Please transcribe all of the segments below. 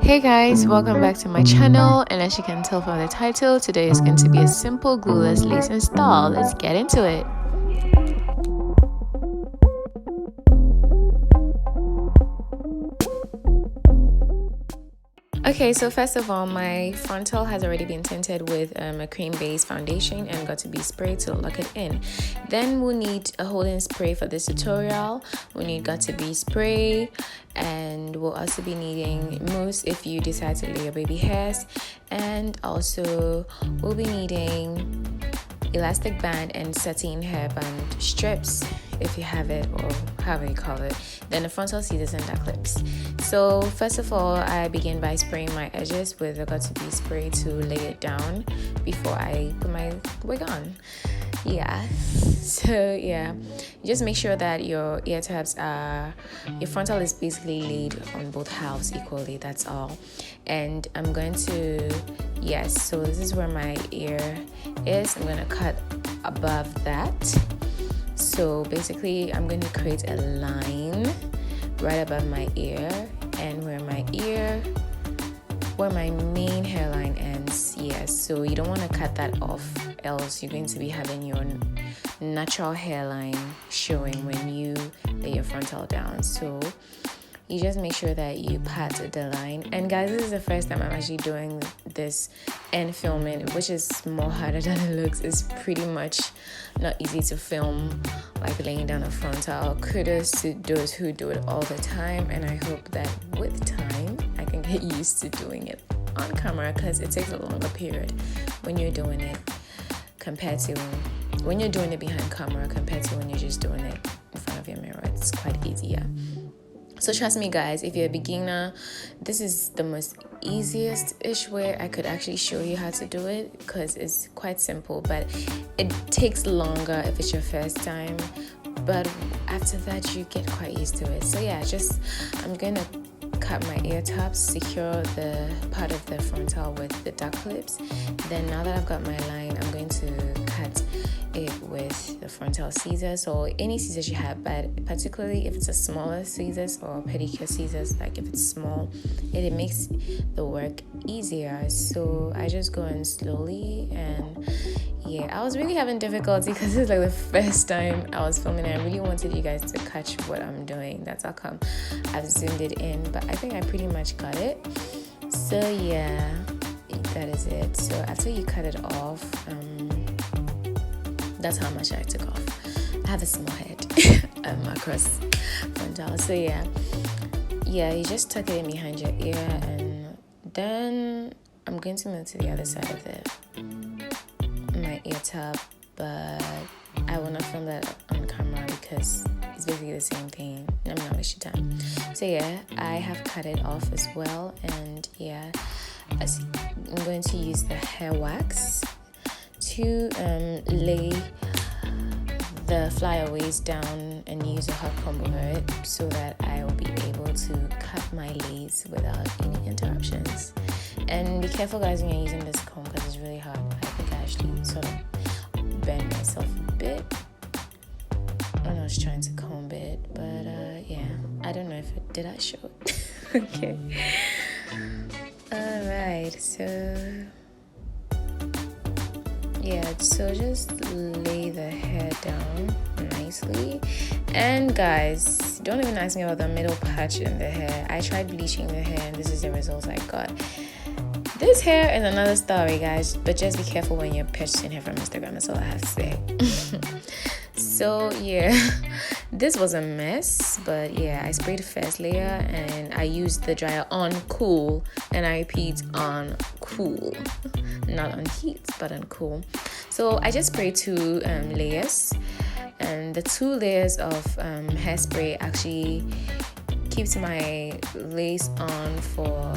Hey guys, welcome back to my channel, and as you can tell from the title, today is going to be a simple glueless lace install. Let's get into it. Okay, so first of all, my frontal has already been tinted with a cream-based foundation and got to be sprayed to lock it in. Then we'll need a holding spray for this tutorial. We need got to be spray, and we'll also be needing mousse if you decide to lay your baby hairs, and also we'll be needing elastic band and satin hairband strips if you have it, or however you call it, then the frontal scissors and duck clips. So first of all, I begin by spraying my edges with a got to be spray to lay it down before I put my wig on. So just make sure that your ear tabs your frontal is basically laid on both halves equally. That's all. And I'm going to so this is where my ear is. I'm going to cut above that. So basically I'm going to create a line right above my ear, and where my main hairline ends. So you don't want to cut that off, else you're going to be having your natural hairline showing when you lay your frontal down. So you just make sure that you pat the line. And guys, this is the first time I'm actually doing this and filming, which is more harder than it looks. It's pretty much not easy to film like laying down a frontal. Kudos to those who do it all the time, and I hope that with time I can get used to doing it on camera, because it takes a longer period when you're doing it compared to when you're doing it behind camera compared to when you're just doing it in front of your mirror. It's quite easier. So trust me guys, if you're a beginner, this is the most easiest-ish way I could actually show you how to do it, because it's quite simple, but it takes longer if it's your first time. But after that, you get quite used to it. So I'm going to cut my ear tops, secure the part of the frontal with the duck clips. Then now that I've got my line, I'm going to cut it with the frontal scissors, or any scissors you have, but particularly if it's a smaller scissors or pedicure scissors, like if it's small, it makes the work easier. So I just go in slowly, and I was really having difficulty because it's like the first time I was filming, and I really wanted you guys to catch what I'm doing. That's how come I've zoomed it in, but I think I pretty much got it. So that is it. So after you cut it off, that's how much I took off. I have a small head across frontal. So you just tuck it in behind your ear, and then I'm going to move to the other side of my ear top, but I will not film that on camera because it's basically the same thing. I'm not wasting time. So I have cut it off as well, and I'm going to use the hair wax to lay the flyaways down and use a hot comb over it, so that I will be able to cut my lace without any interruptions. And be careful guys when you're using this comb, because it's really hard. I think I actually sort of bent myself a bit when I was trying to comb it, but I don't know if it did. I show it. Okay. Alright, so just lay the hair down nicely. And guys, don't even ask me about the middle patch in the hair. I tried bleaching the hair, and this is the results I got. This hair is another story, guys, but just be careful when you're purchasing hair from Instagram. That's all I have to say. So this was a mess, but I sprayed the first layer, and I used the dryer on cool, and I repeat, on cool, not on heat but on cool. So I just sprayed 2 layers, and the 2 layers of hairspray actually keeps my lace on for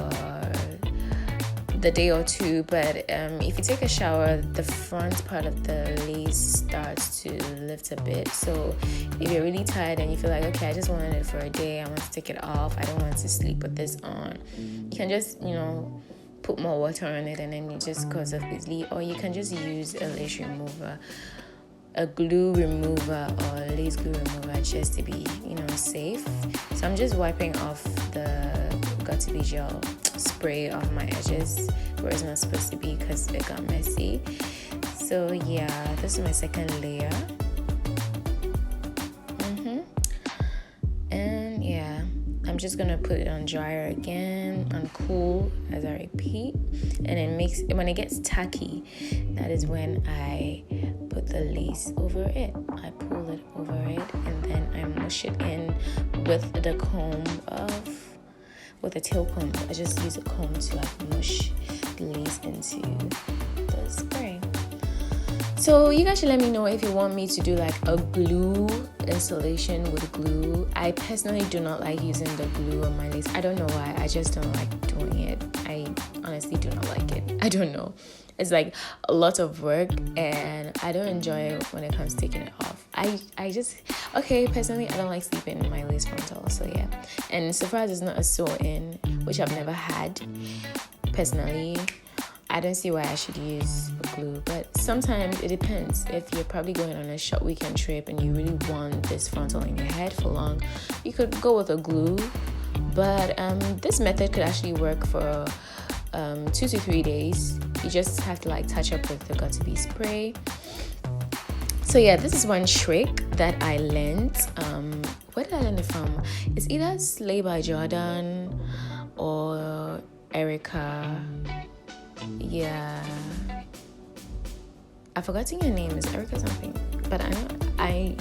the day or two. But if you take a shower, the front part of the lace starts to lift a bit. So if you're really tired and you feel like, okay, I just wanted it for a day, I want to take it off, I don't want to sleep with this on, you can just put more water on it, and then it just goes off easily. Or you can just use a lace remover, a glue remover, or a lace glue remover, just to be safe. So I'm just wiping off the got to be gel spray off my edges where it's not supposed to be because it got messy. So yeah, this is my second layer. And yeah, I'm just gonna put it on dryer again, on cool, as I repeat. And when it gets tacky, that is when I put the lace over it. I pull it over it, and then I mush it in with the comb with a tail comb. I just use a comb to like mush the lace into the spray. So you guys should let me know if you want me to do like a glue installation with glue. I personally do not like using the glue on my lace. I don't know why. I just don't like doing it. I honestly do not like it. I don't know. It's like a lot of work, and I don't enjoy it when it comes to taking it off. Personally, I don't like sleeping in my lace frontal, so yeah. And so far as it's not a sew-in, which I've never had personally, I don't see why I should use a glue. But sometimes it depends. If you're probably going on a short weekend trip and you really want this frontal in your head for long, you could go with a glue. But this method could actually work for 2 to 3 days. You just have to like touch up with the got2b spray. So yeah, this is one trick that I learned. Where did I learn it from? It's either Slay by Jordan or Erica. Yeah, I've forgotten your name. Is Erica something? But I know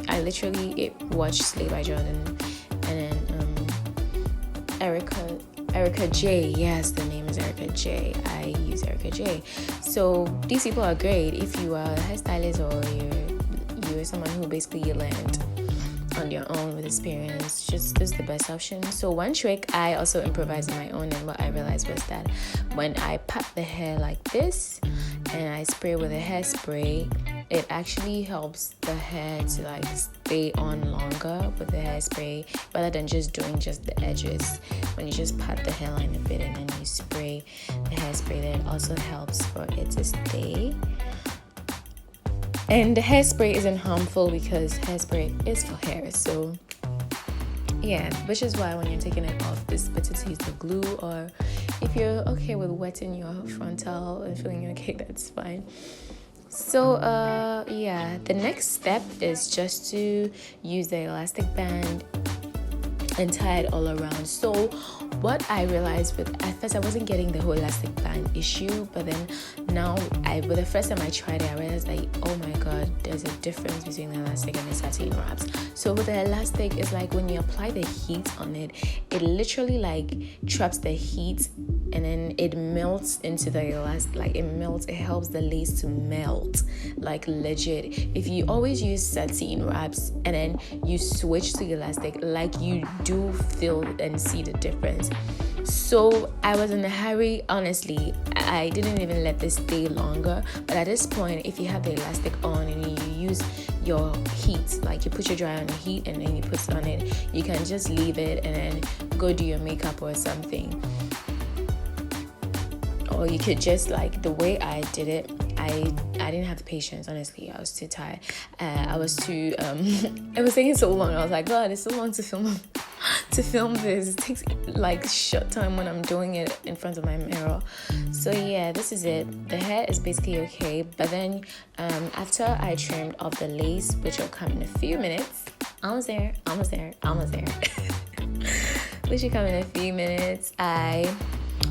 I literally watched Slay by Jordan, and then Erica J. Yes, the name is Erica J. I use Erica J. So these people are great if you are a hairstylist or you're someone who basically you learned on your own with experience. Just this is the best option. So one trick I also improvised on my own, and what I realized was that when I pat the hair like this and I spray with a hairspray, it actually helps the hair to like stay on longer with the hairspray rather than just doing just the edges. When you just pat the hairline a bit and then you spray the hairspray, then it also helps for it to stay. And the hairspray isn't harmful because hairspray is for hair. So yeah, which is why when you're taking it off, it's better to use the glue, or if you're okay with wetting your frontal and feeling okay, that's fine. So yeah, the next step is just to use the elastic band and tie it all around. So what I realized at first I wasn't getting the whole elastic band issue, but then now with the first time I tried it, I realized like, oh my god, there's a difference between the elastic and the satin wraps. So with the elastic, it's like when you apply the heat on it, it literally like traps the heat and then it melts into the elastic. Like it helps the lace to melt, like legit. If you always use satin wraps and then you switch to elastic, like you do feel and see the difference. So I was in a hurry, honestly. I didn't even let this stay longer, but at this point, if you have the elastic on and you use your heat, like you put your dryer on the heat and then you put it on it, you can just leave it and then go do your makeup or something. Or you could just, like the way I did it, I didn't have the patience, honestly. I was too tired. I was too it was taking so long. I was like, god, it's so long to film this. It takes like short time when I'm doing it in front of my mirror. So yeah, this is it. The hair is basically okay, but then after I trimmed off the lace, which will come in a few minutes, almost there which will come in a few minutes,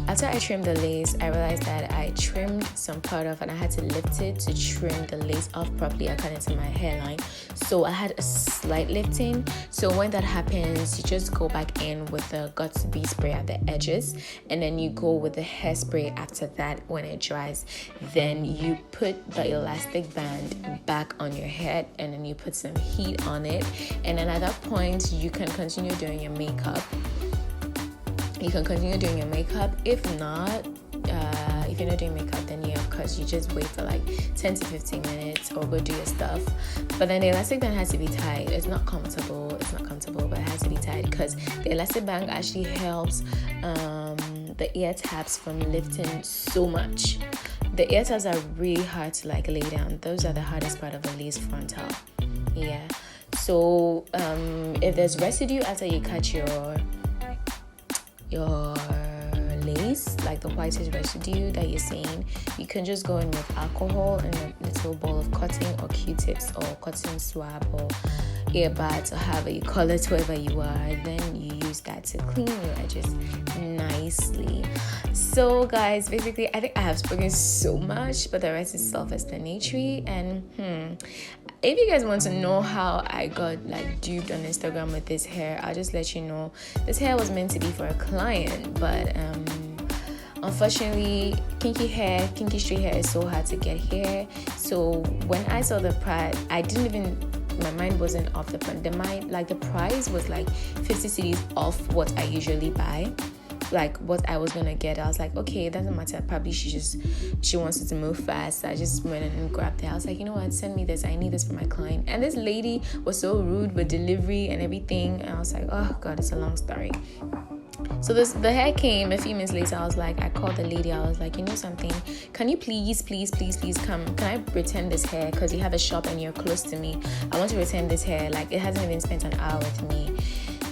after I trimmed the lace, I realized that I trimmed some part off and I had to lift it to trim the lace off properly according to my hairline. So I had a slight lifting. So when that happens, you just go back in with the got2b spray at the edges, and then you go with the hairspray after that when it dries. Then you put the elastic band back on your head and then you put some heat on it. And then at that point, you can continue doing your makeup. If not, if you're not doing makeup, then yeah, of course you just wait for like 10 to 15 minutes or go do your stuff. But then the elastic band has to be tight. It's not comfortable, but it has to be tight because the elastic band actually helps the ear tabs from lifting so much. The ear tabs are really hard to like lay down. Those are the hardest part of the lace frontal. Yeah. So if there's residue after you cut your lace, like the whitest residue that you're seeing, you can just go in with alcohol and a little ball of cotton or Q-tips or cotton swab or earbuds or however you call it, wherever you are. Then you use that to clean your edges nicely. So guys, basically I think I have spoken so much, but the rest is self-explanatory. And if you guys want to know how I got like duped on Instagram with this hair, I'll just let you know. This hair was meant to be for a client, but unfortunately, kinky straight hair is so hard to get here. So when I saw the price, my mind wasn't off the price was like 50 cedis off what I usually buy, like what I was gonna get. I was like, okay, it doesn't matter, probably she wants it to move fast. I just went in and grabbed it. I was like, you know what, send me this, I need this for my client. And this lady was so rude with delivery and everything, and I was like, oh god, it's a long story. So the hair came a few minutes later. I called the lady. I was like, you know something, can you please come, can I return this hair, because you have a shop and you're close to me. I want to return this hair, like it hasn't even spent an hour with me,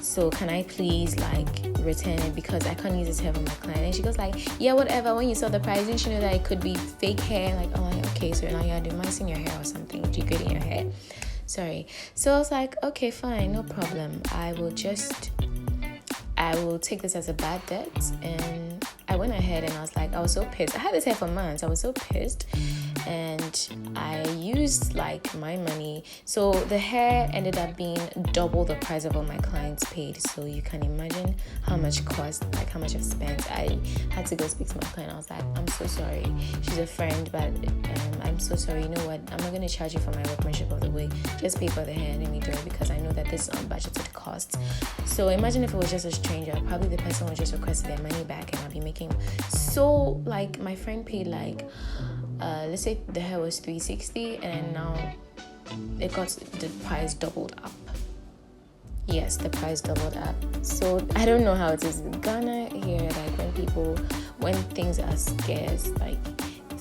so can I please like return it, because I can't use this hair for my client. And she goes like, yeah, whatever, when you saw the price, didn't you know that it could be fake hair? Like, oh, okay, so now you're demising your hair or something, degrading your hair, sorry. So I was like, okay, fine, no problem, I will take this as a bad debt. And I went ahead and I was so pissed. I had this hair for months. I was so pissed, and I used like my money. So the hair ended up being double the price of what my clients paid. So you can imagine how much cost, like how much I've spent. I had to go speak to my client. I was like, I'm so sorry. She's a friend, but I'm so sorry. You know what? I'm not going to charge you for my workmanship of the wig. Just pay for the hair and let me do it, because I know that this is unbudgeted cost. So imagine if it was just a stranger, probably the person would just request their money back, and I'll be making so, like, my friend paid like let's say the hair was $360, and now it got the price doubled up. Yes, the price doubled up. So I don't know how it is in Ghana here, like when things are scarce, like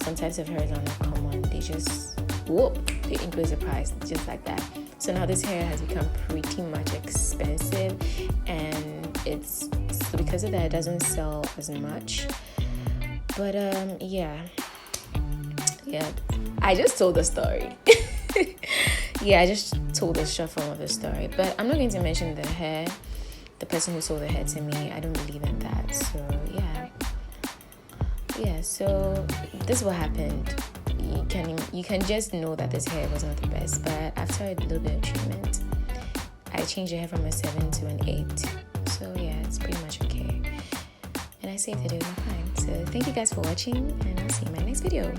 some types of hairs are not common, they just they increase the price just like that. So now this hair has become pretty much expensive, and it's so because of that it doesn't sell as much. But yeah, I just told the story. I just told the short form of the story, but I'm not going to mention the person who sold the hair to me. I don't believe in that. So so this is what happened. You can just know that this hair was not the best, but after a little bit of treatment, I changed the hair from a 7 to an 8. So it's pretty much okay, and I saved it with my client. So thank you guys for watching, and I'll see you in my next video.